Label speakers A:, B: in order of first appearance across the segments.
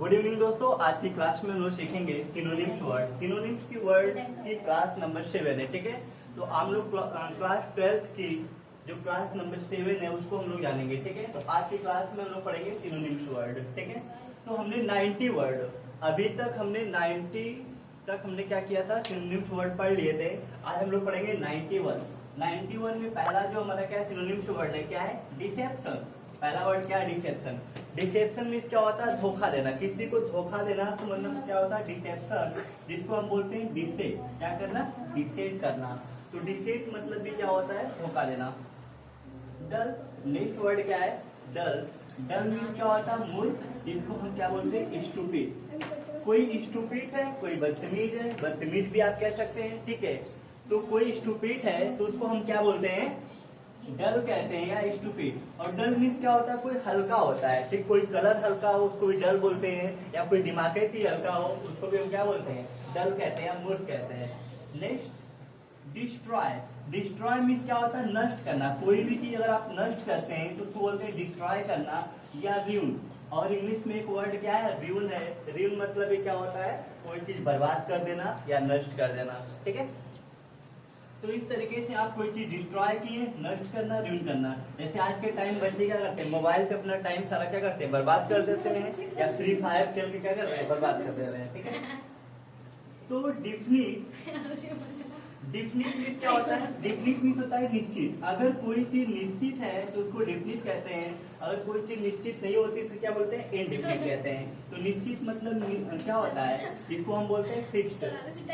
A: Good evening दोस्तों, आज की क्लास में हम लोग सीखेंगे सिनोनिम्स वर्ड। सिनोनिम्स की वर्ड की क्लास नंबर 7 है, ठीक है। तो हम लोग क्लास 12 की जो क्लास नंबर 7 है उसको हम लोग जानेंगे, ठीक है। तो आज की क्लास में हम लोग पढ़ेंगे सिनोनिम्स वर्ड, ठीक है। तो हमने 90 वर्ड अभी तक हमने 90 तक हमने क्या किया था, सिनोनिम्स वर्ड पढ़ लिए थे। आज हम लोग पढ़ेंगे 91 में पहला जो हमारा क्या है सिनोनिम्स वर्ड है, क्या है, डिसेप्शन। पहला वर्ड क्या है, डिसेप्शन। डिसेप्शन मीन्स क्या होता है, धोखा देना। किसी को धोखा देना तो मतलब क्या होता है, डिसेप्शन, जिसको हम बोलते हैं डिसेट। क्या करना, डिसेट करना। तो डिसेट मतलब भी क्या होता है, धोखा देना। डल, नेक्स्ट वर्ड क्या है, डल। डल मीन्स क्या होता है, मूर्ख, जिसको हम क्या बोलते हैं, स्टूपिड। कोई स्टूपिड है, कोई बदतमीज है, बदतमीज भी आप कह सकते हैं, ठीक है। तो कोई स्टूपिड है तो उसको हम क्या बोलते हैं, डल कहते हैं या स्टूपिड। और डल मीन्स क्या होता है, कोई हल्का होता है, ठीक। कोई कलर हल्का हो उसको भी डल बोलते हैं, या कोई दिमाग ही हल्का हो उसको भी हम क्या बोलते हैं, डल कहते हैं या मूर्ख कहते हैं। Next, destroy. डिस्ट्रॉय मीन्स क्या होता है, नष्ट करना। कोई भी चीज अगर आप नष्ट करते हैं तो उसको बोलते हैं डिस्ट्रॉय करना या ruin। और इंग्लिश में एक वर्ड क्या है, ruin है। ruin मतलब ये क्या होता है, कोई चीज बर्बाद कर देना या नष्ट कर देना, ठीक है। तो इस तरीके से आप कोई चीज डिस्ट्रॉय किए, नष्ट करना, ruin करना। जैसे आज के टाइम बच्चे क्या करते हैं, मोबाइल पे अपना टाइम सारा क्या करते हैं, बर्बाद कर देते हैं, या फ्री फायर खेल के क्या कर रहे हैं, बर्बाद कर दे रहे हैं, ठीक है। तो डिफिनिट मीन्स क्या होता है, डिफिनिट मीन्स होता है निश्चित। अगर कोई चीज निश्चित है तो उसको डिफिनिट कहते हैं। अगर कोई चीज निश्चित नहीं होती तो क्या बोलते हैं, इनडिफिनिट कहते हैं। तो निश्चित मतलब क्या होता है, जिसको हम बोलते हैं फिक्स्ड।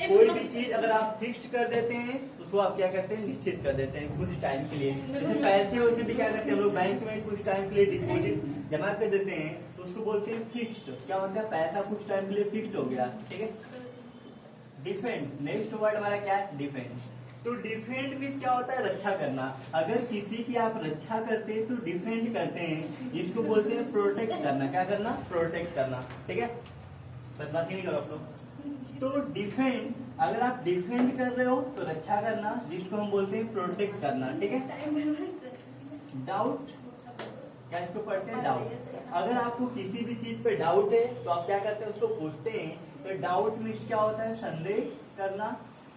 A: कोई भी चीज अगर आप फिक्स्ड कर देते हैं तो उसको आप क्या करते हैं, निश्चित कर देते हैं कुछ टाइम के लिए। जैसे पैसे वैसे भी क्या करते हैं हम लोग, बैंक में कुछ टाइम के लिए डिपॉजिट जमा कर देते हैं तो उसको बोलते हैं फिक्स्ड। क्या होता है, पैसा कुछ टाइम के लिए फिक्स्ड हो गया, ठीक है। डिफेंड, नेक्स्ट वर्ड हमारा क्या है, डिफेंड। तो डिफेंड मीन्स क्या होता है, रक्षा करना। अगर किसी की आप रक्षा करते हैं तो डिफेंड करते हैं, जिसको बोलते हैं प्रोटेक्ट करना। क्या करना, प्रोटेक्ट करना, ठीक है। बदमाशी नहीं करो आप लोग। तो डिफेंड, अगर आप डिफेंड कर रहे हो तो रक्षा करना, जिसको हम बोलते हैं प्रोटेक्ट करना, ठीक है। डाउट, क्या इसको पढ़ते हैं, डाउट। अगर आपको किसी भी चीज पे डाउट है तो आप क्या करते हैं, उसको पूछते हैं। तो डाउट मीन्स क्या होता है, संदेह करना,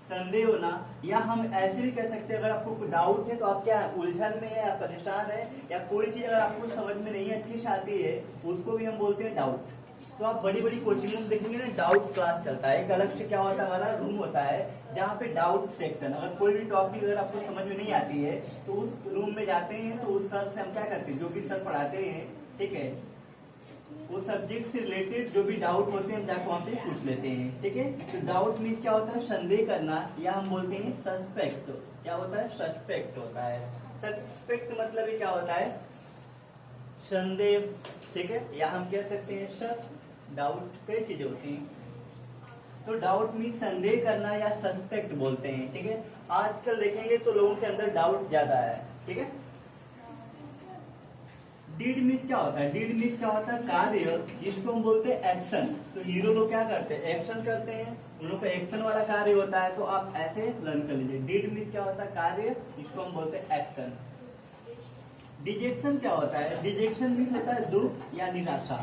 A: संदेह होना। या हम ऐसे भी कह सकते हैं, अगर आपको डाउट है तो आप क्या उलझन में है या परेशान है, या कोई चीज अगर आपको समझ में नहीं अच्छी से आती है उसको भी हम बोलते हैं डाउट। तो आप बड़ी बड़ी कोचिंग में देखेंगे ना, डाउट क्लास चलता है। एक अलग से क्या होता है, हमारा रूम होता है जहाँ पे डाउट सेक्शन, अगर कोई भी टॉपिक अगर आपको समझ में नहीं आती है तो उस रूम में जाते हैं, तो उस सर से हम क्या करते हैं, जो भी सर पढ़ाते हैं, ठीक है, वो सब्जेक्ट से रिलेटेड जो भी डाउट होते हैं हम जाकर वहाँ पे पूछ लेते हैं, ठीक है। तो डाउट मीन्स क्या होता है, संदेह करना, या हम बोलते हैं सस्पेक्ट। क्या होता है, सस्पेक्ट होता है। सस्पेक्ट मतलब क्या होता है, संदेह, ठीक है। या हम कह सकते हैं शक, डाउट, कई चीजें होती हैं। तो डाउट मीन्स संदेह करना या सस्पेक्ट बोलते हैं, ठीक है। आजकल देखेंगे तो लोगों के अंदर डाउट ज्यादा है, ठीक है। डीड मीन्स क्या होता है, डीड मीन्स क्या होता है, कार्य, जिसको हम बोलते हैं एक्शन। तो हीरो लोग क्या करते हैं, एक्शन करते हैं, उन लोग का एक्शन वाला कार्य होता है। तो आप ऐसे लर्न कर लीजिए, डीड मीन्स क्या होता है, कार्य, जिसको हम बोलते हैं एक्शन। डिजेक्शन क्या होता है, डिजेक्शन मीन्स होता है दुख या निराशा।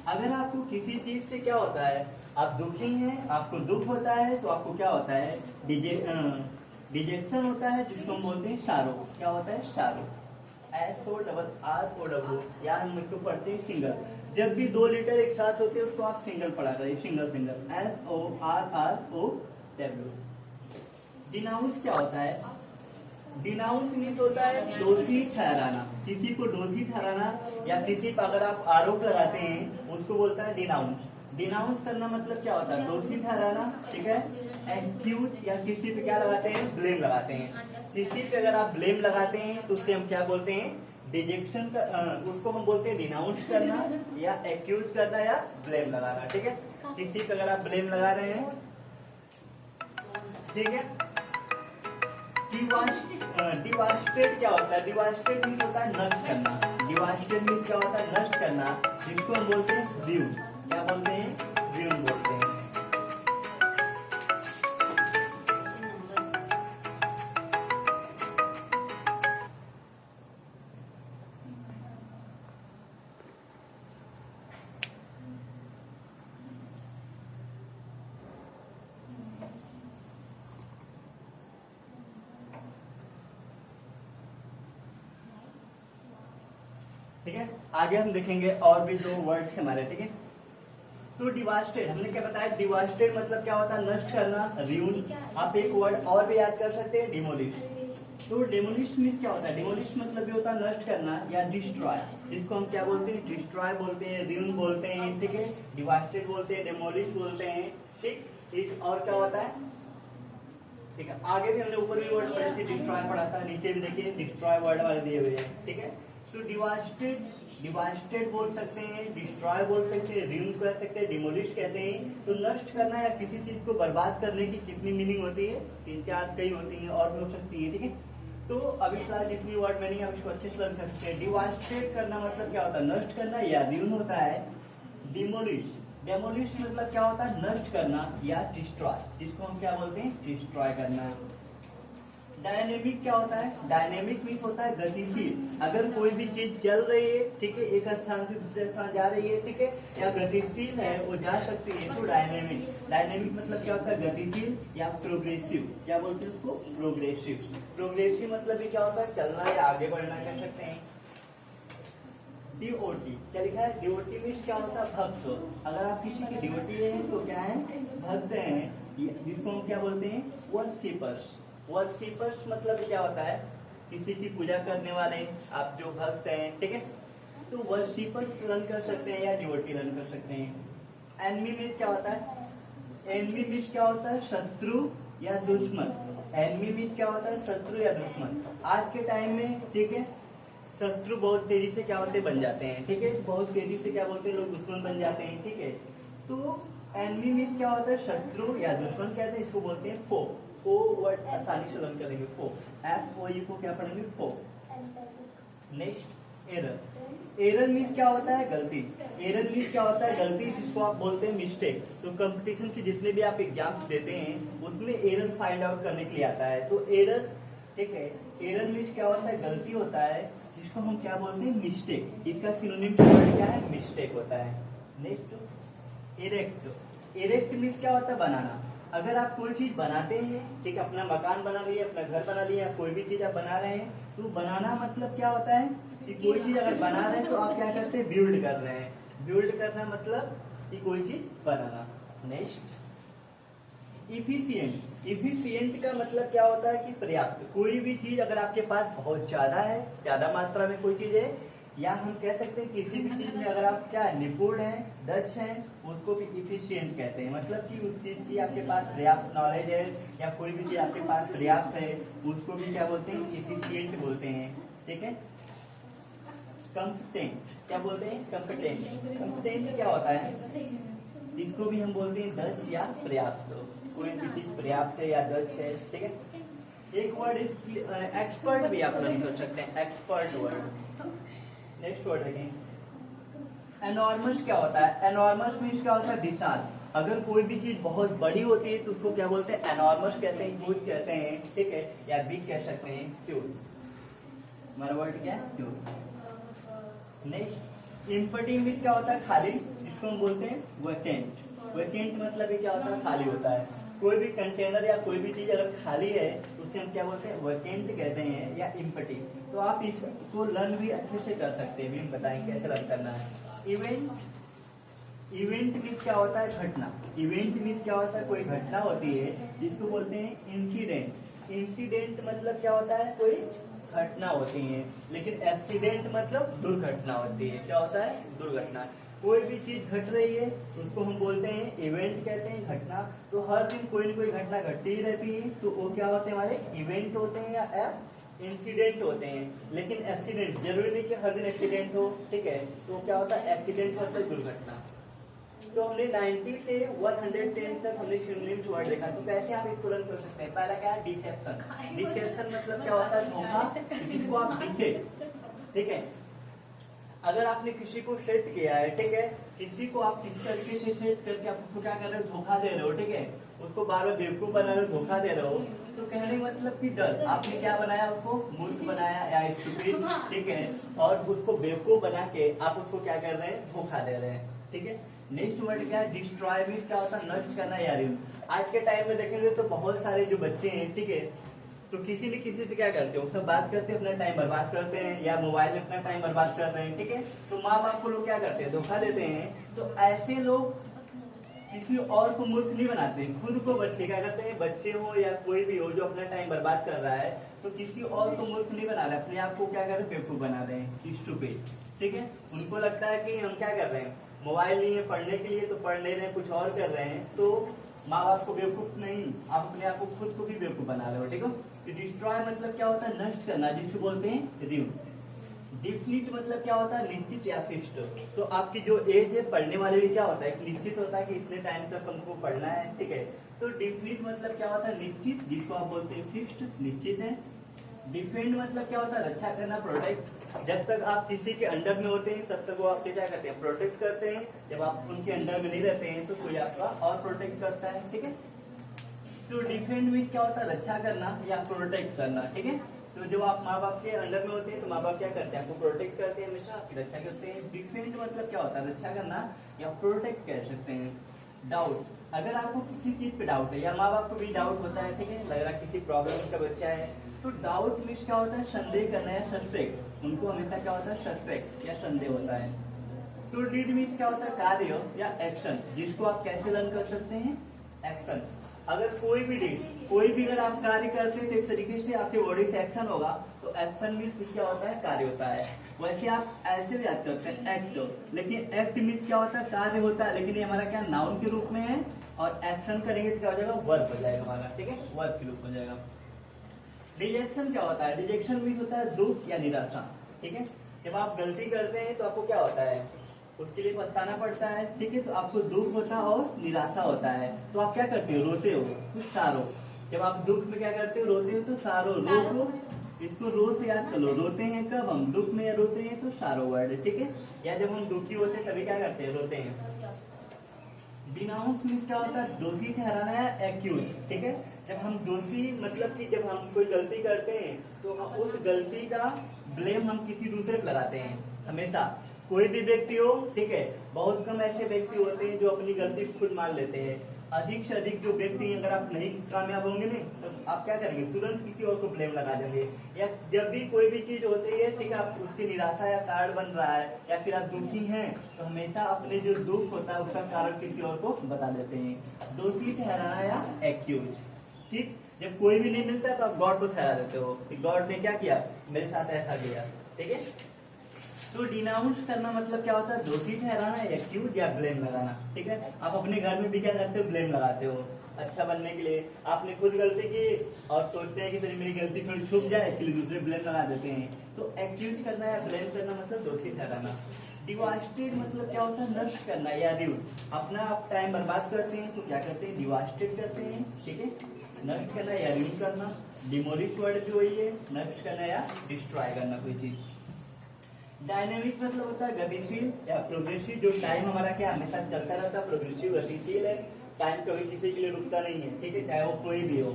A: अगर आपको किसी चीज से क्या होता है, आप दुखी हैं, आपको दुख होता है तो आपको क्या होता है, डिजेक्शन होता है, जिसको हम बोलते हैं शारो। क्या होता है, शारो, SORRO, या हम इसको पढ़ते हैं सिंगल। जब भी 2 लीटर एक साथ होते हैं उसको आप सिंगल पढ़ा रहे, सिंगल सिंगल, SORROW। डिनाउंस क्या होता है, डिनाउंस मीन्स होता है दोषी ठहराना, किसी को दोषी ठहराना, या किसी पर अगर आप आरोप लगाते हैं उसको बोलता है डिनाउंस। डिनाउंस करना मतलब क्या होता है, दोषी ठहराना, ठीक है। एक्सक्यूज, या किसी पे क्या लगाते हैं, ब्लेम लगाते हैं। किसी पे अगर आप ब्लेम लगाते हैं तो उससे हम क्या बोलते हैं, डिजेक्शन का, उसको हम बोलते हैं डिनाउंस करना, या एक्यूज करना, या ब्लेम लगाना, ठीक है। किसी पे अगर आप ब्लेम लगा रहे हैं, ठीक है। डिवास्टेड क्या होता है, डिवास्टेड मीन्स होता है नष्ट करना। डिवास्टेड मीन्स क्या होता है, नष्ट करना, जिसको हम बोलते हैं ruin। क्या बोलते हैं, ruin बोलते हैं। ठीक है, आगे हम देखेंगे और भी जो वर्ड्स हमारे, ठीक है। तो डिवास्टेड हमने क्या बताया, डिवास्टेड मतलब क्या होता है, नष्ट करना, रियून। आप एक वर्ड और भी याद कर सकते हैं, डिमोलिश। तो डेमोलिश मीन्स क्या होता है, डेमोलिश मतलब ये होता है नष्ट करना या डिस्ट्रॉय, जिसको हम क्या बोलते हैं, डिस्ट्रॉय बोलते हैं, रियून बोलते हैं, ठीक है, डिवास्टेड बोलते हैं, डेमोलिश बोलते हैं, ठीक। और क्या होता है, ठीक है, आगे भी हमने ऊपर भी वर्ड पढ़े थे, डिस्ट्रॉय पढ़ा था, नीचे भी देखिए डिस्ट्रॉय वर्ड वाले दिए हुए हैं, ठीक है। तो डिवास्टेड बोल सकते हैं, डिस्ट्रॉय बोल सकते हैं, रियून कर सकते हैं, डिमोलिश कहते हैं। तो नष्ट करना या किसी चीज को बर्बाद करने की कितनी मीनिंग होती है, 3-4 कई होती है और भी हो सकती है, ठीक है। तो अभी फिलहाल जितनी वर्ड मैंने आप इसको अच्छे से लर्न कर सकते हैं। डिवास्टेड करना मतलब क्या होता है, नष्ट करना, या रियून होता है डिमोलिश। डेमोलिश मतलब क्या होता है, नष्ट करना या डिस्ट्रॉय, जिसको हम क्या बोलते हैं, डिस्ट्रॉय करना। डायनेमिक क्या होता है, डायनेमिक मीन्स होता है गतिशील। अगर कोई भी चीज चल रही है, ठीक है, एक स्थान से दूसरे स्थान जा रही है, ठीक है, या गतिशील है, वो जा सकती है, तो डायनेमिक। डायनेमिक मतलब क्या होता है, गतिशील या प्रोग्रेसिव, क्या बोलते हैं उसको, प्रोग्रेसिव। प्रोग्रेसिव मतलब ये क्या होता है, चलना या आगे बढ़ना कह सकते हैं। डिओटी क्या लिखा है, डिओटी मीन्स क्या होता है, भक्त। अगर आप किसी के डिओटी हैं तो क्या है, भक्त हैं, जिसको हम क्या बोलते हैं, वर्शिपर्स। वर्शिपर्स मतलब क्या होता है, किसी की पूजा करने वाले, आप जो भक्त हैं, ठीक है। तो वर्शिपर्स लर्न कर सकते हैं या डिवोटी लर्न कर सकते हैं। एनमी मीन्स क्या होता है, एनमी मीन्स क्या होता है, शत्रु या दुश्मन। एनमी मीन्स क्या होता है, शत्रु या दुश्मन। आज के टाइम में, ठीक है, शत्रु बहुत तेजी से क्या होते बन जाते हैं, ठीक है, बहुत तेजी से क्या बोलते हैं लोग, दुश्मन बन जाते हैं, ठीक है। तो एनमी मीन्स क्या होता है, शत्रु या दुश्मन कहते हैं, इसको बोलते हैं फो। फो वर्ड आसानी से लर्न करेंगे, फो, एफ ओ यू को क्या पढ़ेंगे, फो। Next error. एरर मीन्स क्या होता है, गलती। एरर मीन्स क्या होता है, गलती, जिसको आप बोलते हैं मिस्टेक। तो कंपटीशन के जितने भी आप एग्जाम्स देते हैं उसमें एरर फाइंड आउट करने के लिए आता है। तो एरर, ठीक है, एरर मीन्स क्या होता है, गलती होता है, जिसको हम क्या बोलते हैं, मिस्टेक। इसका सिनोनिम वर्ड क्या है, मिस्टेक होता है। Next erect. इरेक्ट मीन्स क्या होता है, बनाना। अगर आप कोई चीज बनाते हैं, ठीक है, अपना मकान बना लिया, अपना घर बना लिया, कोई भी चीज आप बना रहे हैं, तो बनाना मतलब क्या होता है कि कोई चीज अगर बना रहे हैं तो आप क्या करते हैं, बिल्ड कर रहे हैं। बिल्ड करना मतलब कि कोई चीज बनाना। Next efficient. इफिशिएंट का मतलब क्या होता है कि पर्याप्त। कोई भी चीज अगर आपके पास बहुत ज्यादा है, ज्यादा मात्रा में कोई चीज है, या हम कह सकते हैं किसी भी चीज में अगर आप क्या निपुण हैं, दक्ष हैं, उसको भी इफिशिएंट कहते हैं। मतलब कि उस चीज की आपके पास पर्याप्त नॉलेज है, या कोई भी चीज आपके पास पर्याप्त है, उसको भी क्या बोलते हैं, इफिशिएंट बोलते हैं, ठीक है। कंपिटेंट क्या बोलते हैं, कंपिटेंट। कंपिटेंट क्या होता है, इसको भी हम बोलते हैं दक्ष या पर्याप्त। कोई भी चीज पर्याप्त है या दक्ष है, ठीक है। एक वर्ड एक्सपर्ट भी आप लर्न कर सकते हैं, एक्सपर्ट वर्ड। नेक्स्ट वर्ड देखें, एनॉर्मस क्या होता है। एनॉर्मस मीन्स क्या होता है, विशाल। अगर कोई भी चीज बहुत बड़ी होती है तो उसको क्या बोलते हैं, एनॉर्मस कहते हैं, ह्यूज कहते हैं, ठीक है, या बिग कह सकते हैं, ह्यूज। हमारा वर्ड क्या है, ह्यूज। नेक्स्ट एम्प्टी मीन्स क्या होता है, खाली, जिसको हम बोलते हैं वैकेंट। वैकेंट मतलब ये क्या होता है, खाली होता है। कोई भी कंटेनर या कोई भी चीज अगर खाली है तो उसे हम क्या बोलते हैं, वैकेंट कहते हैं, या एम्प्टी। तो आप इसको लर्न भी अच्छे से कर सकते हैं, भी हम बताएंगे कैसे लर्न करना है। इवेंट। इवेंट मीन्स क्या होता है, घटना। इवेंट मीन्स क्या होता है, कोई घटना होती है, जिसको बोलते हैं इंसिडेंट। इंसिडेंट मतलब क्या होता है, कोई घटना होती है। लेकिन एक्सीडेंट मतलब दुर्घटना होती है। क्या होता है, दुर्घटना। कोई भी चीज घट रही है उसको हम बोलते हैं इवेंट कहते हैं, घटना। तो हर दिन कोई न कोई घटना घटती ही रहती है, तो वो क्या होते हैं, हमारे इवेंट होते हैं या इंसिडेंट होते हैं। लेकिन एक्सीडेंट जरूरी नहीं कि हर दिन एक्सीडेंट हो, ठीक है। तो क्या होता है, एक्सीडेंट मतलब दुर्घटना। तो हमने 90 से 110 तक हमने सिनोनिम्स वर्ड देखा। तो कैसे आप इसको लर्न कर सकते हैं। पहला क्या है, डिसेप्शन। डिसेप्शन मतलब क्या होता है, धोखा, जिसको आप डिसेप्ट, ठीक है। अगर आपने किसी को सेट किया है, ठीक है, किसी को आप किसी तरीके से सेट करके आप उसको क्या कर रहे हो, धोखा दे रहे हो, ठीक है, उसको बार बार बेवकूफ बना रहे हो, धोखा दे रहे हो, तो कहने मतलब कि डर। आपने क्या बनाया, उसको मूर्ख बनाया या स्टूपिड, ठीक है, और उसको बेवकूफ बना के आप उसको क्या कर रहे हैं, धोखा दे रहे हैं, ठीक है। नेक्स्ट वर्ड क्या है, डिस्ट्रॉय मींस क्या होता है, नष्ट करना या रियून। आज के टाइम में देखेंगे तो बहुत सारे जो बच्चे हैं, ठीक है, तो किसी न किसी से क्या करते हो, सब बात करते हैं, अपना टाइम बर्बाद करते हैं या मोबाइल में अपना टाइम बर्बाद कर रहे हैं, ठीक है। तो माँ बाप को लोग क्या करते हैं, धोखा देते हैं। तो ऐसे लोग किसी और को मूर्ख नहीं बनाते हैं, खुद को बच्चे क्या करते हैं, बच्चे हो या कोई भी हो जो अपना टाइम बर्बाद कर रहा है, तो किसी और को मूर्ख नहीं बना रहे, अपने आप को क्या कर रहे हैं, बेवकूफ बना रहे हैं, स्टूपिड, ठीक है। उनको लगता है कि हम क्या कर रहे हैं, मोबाइल नहीं है पढ़ने के लिए तो पढ़ ले रहे हैं, कुछ और कर रहे हैं। तो माँ बाप को बेवकूफ नहीं, आप अपने आप को खुद को भी बेवकूफ बना रहे हो, ठीक है। तो डिस्ट्रॉय मतलब क्या होता है, नष्ट करना, जिसको बोलते हैं रिव। डिफिनिट मतलब क्या होता है, निश्चित या फिक्स्ड। तो आपकी जो एज है पढ़ने वाले भी क्या होता है, एक निश्चित होता है कि इतने टाइम तक हमको पढ़ना है, ठीक है। तो डिफिनिट मतलब क्या होता है, निश्चित, जिसको आप बोलते हैं फिक्स्ड, निश्चित है। डिफेंड मतलब क्या होता है, रक्षा करना, प्रोटेक्ट। जब तक आप किसी के अंडर में होते हैं तब तक वो आपके क्या करते हैं, प्रोटेक्ट करते हैं। जब आप उनके अंडर में नहीं रहते हैं तो कोई आपका और प्रोटेक्ट करता है, ठीक है। तो डिफेंड मीन क्या होता है, रक्षा करना या प्रोटेक्ट करना, ठीक है। तो जब आप माँ बाप के अंडर में होते हैं तो माँ बाप क्या करते हैं, आपको प्रोटेक्ट करते हैं, हमेशा आपकी रक्षा करते हैं। डिफेंड मतलब क्या होता है, रक्षा करना या प्रोटेक्ट कह सकते हैं। डाउट, अगर आपको किसी चीज पे डाउट है या माँ बाप को भी डाउट होता है, ठीक है, लग रहा है किसी प्रॉब्लम का बच्चा है, तो डाउट मीन्स क्या होता है, संदेह करना या सस्पेक्ट। उनको हमेशा क्या होता है, सस्पेक्ट या संदेह होता है। तो डीड मीन्स क्या होता है, कार्य या एक्शन, जिसको आप कैसे लर्न कर सकते हैं, एक्शन। अगर कोई भी डीड, कोई भी अगर आप कार्य करते हैं तो एक तरीके से आपके बॉडी से एक्शन होगा, तो एक्शन मीन्स क्या होता है, कार्य होता है। वैसे आप ऐसे भी याद करते हैं एक्ट, लेकिन एक्ट मीन्स क्या होता है, कार्य होता है, लेकिन ये हमारा क्या नाउन के रूप में है। और एक्शन करेंगे तो क्या हो जाएगा, वर्ब हो जाएगा हमारा, ठीक है, वर्ब के रूप हो जाएगा। डिजेक्शन क्या होता है, डिजेक्शन मीन्स होता है दुख या निराशा, ठीक है। जब आप गलती करते हैं तो आपको क्या होता है, उसके लिए पछताना पड़ता है, ठीक है। तो आपको दुख होता है और निराशा होता है, तो आप क्या करते हो, रोते हो, कुछ सारो। जब आप दुख में क्या करते हो, रोते हो, तो सारो, रो, इसको रो से याद कर लो। रोते हैं कब हम, दुख में रोते हैं तो सारो वर्ड, ठीक है। या जब हम दुखी होते हैं तभी क्या करते हैं, रोते हैं। डिनाउंस मीन्स क्या होता है, दोषी ठहराना या एक्यूज, ठीक है। जब हम दोषी मतलब कि जब हम कोई गलती करते हैं तो उस गलती का ब्लेम हम किसी दूसरे पे लगाते हैं हमेशा। कोई भी व्यक्ति हो, ठीक है, बहुत कम ऐसे व्यक्ति होते हैं जो अपनी गलती खुद मान लेते हैं। अधिक से अधिक जो व्यक्ति हैं, अगर आप नहीं कामयाब होंगे नहीं तो आप क्या करेंगे, तुरंत किसी और को ब्लेम लगा देंगे। या जब भी कोई भी चीज होती है, ठीक है, आप उसकी निराशा या कारण बन रहा है या फिर आप दुखी हैं तो हमेशा अपने जो दुख होता है उसका कारण किसी और को बता देते हैं। दोषी ठहराना या एक्यूज, ठीक। जब कोई भी नहीं मिलता तो आप गॉड को ठहरा देते हो कि गॉड ने क्या किया, मेरे साथ ऐसा किया, ठीक है। तो डिनाउंस करना मतलब क्या होता है, दोषी ठहराना, एक्यूज या ब्लेम लगाना, ठीक है। आप अपने घर में भी क्या करते हो, ब्लेम लगाते हो अच्छा बनने के लिए। आपने खुद गलती की और सोचते हैं कि तेरी मेरी गलती थोड़ी छुप जाए, इसलिए दूसरे ब्लेम लगा देते हैं। तो एक्यूज करना या ब्लेम करना मतलब दोषी ठहराना। डिवास्टेड मतलब क्या होता है, नष्ट करना या रिव। अपना आप टाइम बर्बाद करते हैं तो क्या करते हैं, डिवास्टेड करते हैं, ठीक है, नष्ट करना या रिव करना। डिमोलिश वर्ड भी वही है, नष्ट करना या डिस्ट्रॉय करना कोई चीज। डायनेमिक मतलब होता है गतिशील या प्रोग्रेसिव, जो टाइम हमारा क्या हमेशा चलता रहता है, प्रोग्रेसिव गतिशील है। टाइम कभी किसी के लिए रुकता नहीं है, ठीक है, चाहे वो कोई भी हो,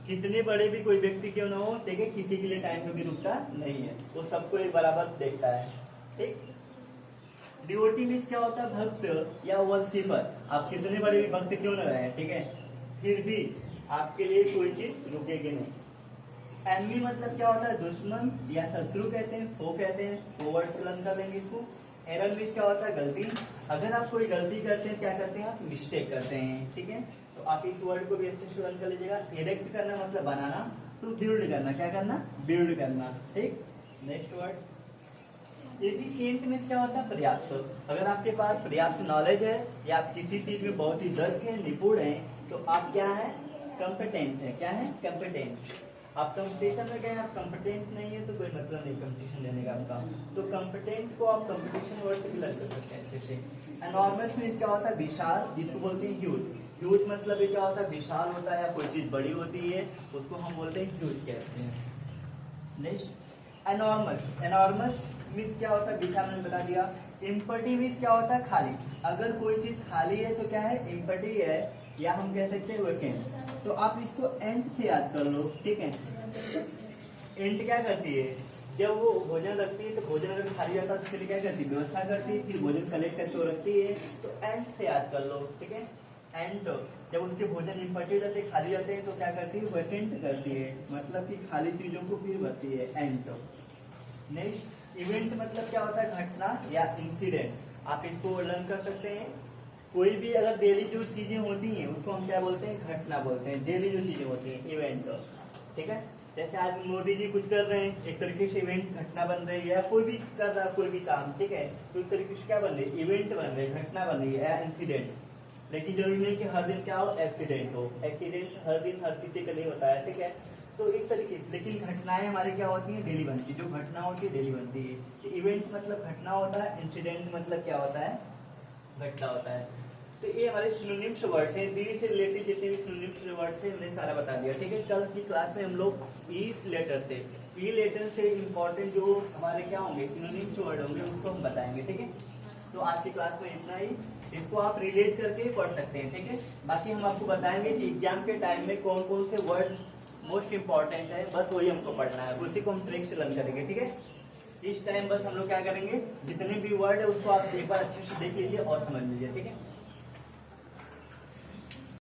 A: कितने बड़े भी कोई व्यक्ति क्यों ना हो, ठीक है, किसी के लिए टाइम कभी रुकता नहीं है, वो सबको एक बराबर देखता है, ठीक। डिवोटी मीन्स क्या होता है, भक्त या वर्शिपर। आप कितने बड़े भी भक्त क्यों न रहे, ठीक है, फिर भी आपके लिए कोई चीज रुकेगी नहीं। एनमी मतलब क्या होता है, दुश्मन या शत्रु कहते हैं, फो कहते हैं, फो वर्ड से लर्न कर लेंगे इसको। एरर मीन्स क्या होता है, गलती। अगर आप कोई गलती करते हैं क्या करते हैं, आप मिस्टेक करते हैं, ठीक है। तो आप इस वर्ड को भी अच्छे से लर्न कर लीजिएगा। इरेक्ट करना मतलब बनाना, तो बिल्ड करना, क्या करना, बिल्ड करना, ठीक। नेक्स्ट वर्ड एफिशिएंट मीन्स क्या होता है, पर्याप्त। अगर आपके पास पर्याप्त नॉलेज है या आप किसी चीज में बहुत ही दक्ष है, निपुण है, तो आप क्या है, कॉम्पिटेंट है। क्या है, कॉम्पिटेंट। आप कंपटीशन में गए, आप कॉम्पिटेंट नहीं है तो कोई मतलब नहीं कंपटीशन लेने का आपका। तो कॉम्पिटेंट को आप कंपटीशन वर्ड से भी लर्न कर सकते हैं अच्छे से। एनॉर्मस मीन्स क्या होता है, विशाल, जिसको बोलते हैं ह्यूज। ह्यूज मतलब ये क्या होता है, विशाल होता है या कोई चीज बड़ी होती है उसको हम बोलते हैं ह्यूज कहते हैं। Next enormous. एनॉर्मस मीन्स क्या होता है, विशाल मैंने बता दिया। इम्पटी मीन्स क्या होता है, खाली। अगर कोई चीज खाली है तो क्या है, इम्पटी है, या हम कह सकते हैं वैकेंट। तो आप इसको एंट से याद कर लो, ठीक है। एंट क्या करती है, जब वो भोजन रखती है तो भोजन अगर खाली जाता है तो फिर क्या करती है, व्यवस्था करती है, फिर भोजन कलेक्ट करके वो रखती है, तो एंट से याद कर लो, ठीक है। एंड जब उसके भोजन इम्पॉर्टेंट रहते हैं, खाली रहते हैं, तो क्या करती है, वेकेंट करती है, मतलब कि खाली चीजों को फिर भरती है। एंड नेक्स्ट इवेंट मतलब क्या होता है, घटना या इंसिडेंट। आप इसको लर्न कर सकते हैं। कोई भी अगर डेली जो चीजें होती हैं उसको हम क्या बोलते हैं, घटना बोलते हैं। डेली जो चीजें होती हैं इवेंट, ठीक है। जैसे आज मोदी जी कुछ कर रहे हैं, एक तरीके से इवेंट घटना बन रही है। कोई भी कर रहा है कोई भी काम, ठीक है, तो एक तरीके से क्या बन रही है, इवेंट बन रही है, घटना बन रही है, इंसिडेंट। लेकिन जरूरी नहीं कि हर दिन क्या हो, एक्सीडेंट हो। एक्सीडेंट हर दिन हर किसी का नहीं होता है, ठीक है। तो इस तरीके, लेकिन घटनाएं हमारे क्या होती हैं, डेली बनती है। जो घटना होती है डेली बनती है। इवेंट मतलब घटना होता है, इंसिडेंट मतलब क्या होता है, घटना होता है। तो ये हमारे सिनोनिम्स वर्ड हैं। दी से रिलेटेड जितने भी सिनोनिम्स वर्ड थे हमने सारा बता दिया, ठीक है। कल की क्लास में हम लोग इस लेटर से, ई लेटर से इम्पोर्टेंट जो हमारे क्या होंगे सिनोनिम्स वर्ड होंगे उसको हम बताएंगे, ठीक है। तो आज की क्लास में इतना ही। इसको आप रिलेट करके पढ़ सकते हैं, ठीक है। बाकी हम आपको बताएंगे कि एग्जाम के टाइम में कौन कौन से वर्ड मोस्ट इम्पोर्टेंट है, बस वही हमको पढ़ना है, उसी को हम ट्रिक से लर्न करेंगे, ठीक है। इस टाइम बस हम लोग क्या करेंगे, जितने भी वर्ड है उसको आप एक बार अच्छे से देख लीजिए और समझ लीजिए, ठीक है।